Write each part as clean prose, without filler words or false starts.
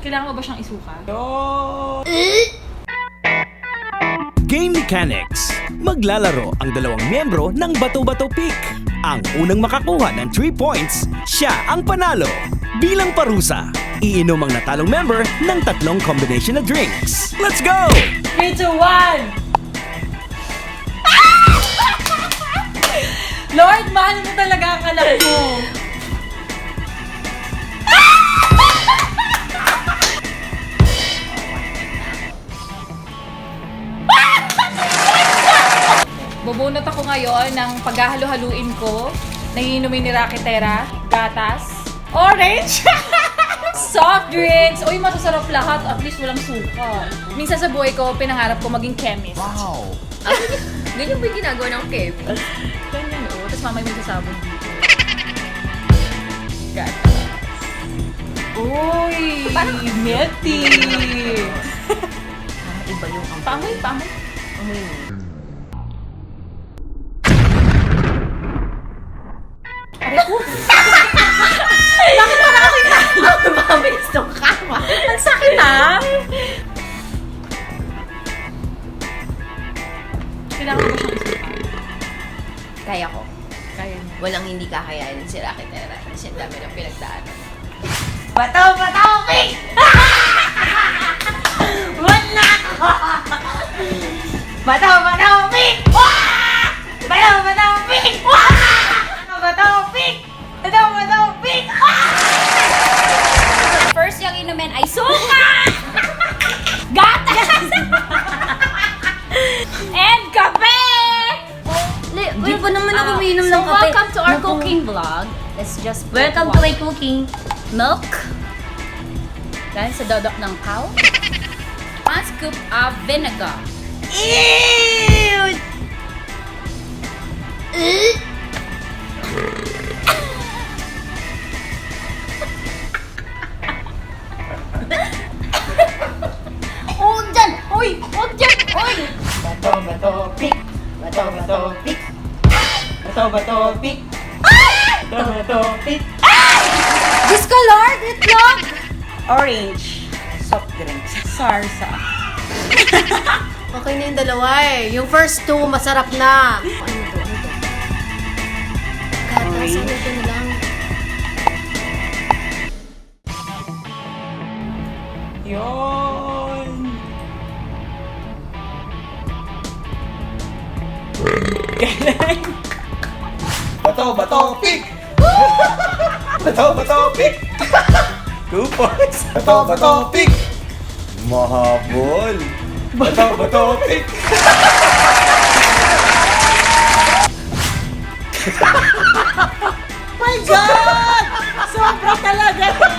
Kailangan mo ba siyang isuka? Game mechanics. Maglalaro ang dalawang miyembro ng Bato-Bato Pick. Ang unang makakuha ng 3 points, siya ang panalo. Bilang parusa, iinom ang natalong member ng 3 combination na drinks. Let's go! 3, 2, 1! Lord, mahal mo talaga ang anak mo. Bubunot ako ngayon ng paghahalo-haluin ko. Nangiinumin ni Rakitera, gatas, orange, soft drinks. Uy, masasarap lahat. At least walang suka. Minsan sa buhay ko, pinangarap ko maging chemist. Wow! Ganyan ba yung ginagawa ng Kevin? Ganyan o. Tapos mamay may sasabon dito. Gatas. Uy! Parang- Milky! Iba yung Pamoy, pamoy. Aray ko! Bakit parang ako yung mabilis ng kama. Ang sakit ah! Kailangan mo ba siyang isuka? Kaya ko. Kaya niya. Walang hindi kakayanin si Rakitera. Kasi ang dami ng pinagdaanan. Bato, bato, pig! Wala ko! Bato, bato, pig! Bato, bato, pig! Bato, pig! Bato, bato, pig! First yung inumin ay suka! Gatas! And kape! Hindi pa naman ako umiinom So ng kape. welcome to our Naku. cooking vlog. Let's just put Welcome to water. my cooking. Milk. Galing sa dodok ng cow. 1 scoop of vinegar. Ew! Oh, dyan! Uy! Huwag dyan! Uy! Bato, bato, pick. Bato, bato, pick. Bato, bato, pick. Bato, bato, pick. Diyos ko, Lord! Itlog! Orange. Soft drinks. Sarsa. Okay na yung dalawa eh. Yung first two, masarap na. Ano to? Ano to? Gatas, Orange. ano to lang? Yun. Galing. Bato, bato, pick. Bato, bato, pick. 2 points. Bato, bato, pick. Mahabol. Bato, bato, pick. My God! Sobra talaga to!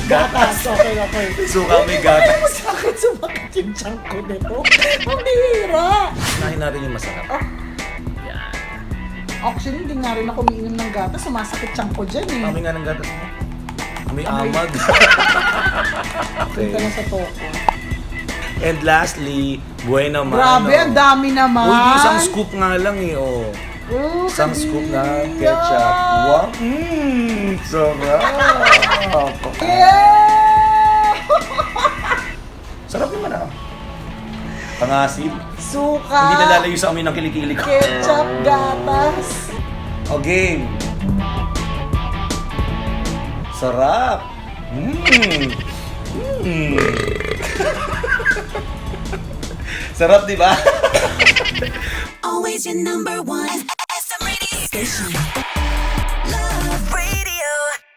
Gatas. Okay, okay. Suka may gatas. Masakit sumakit yung tiyan ko nito. Ang bihira! Unahin natin yung masarap. Actually, hindi nga rin ako umiinom ng gatas. Sumasakit tiyan ko dyan eh. Kami nga ng gatas mo. May Amoy. amag. Punta Okay. na sa toko. And lastly, buhay naman. Grabe, ang dami naman. Uy, isang scoop nga lang eh, oh. Oh, Isang kadiri. scoop na ketchup. Wow. Sarap. Yeah! Sarap naman ah. Pangasim. Suka. Hindi nalalayo sa amin ng kilikili ko. Ketchup, gatas. O game. Sarap. Sarap, di ba? Always your number one SM radio station.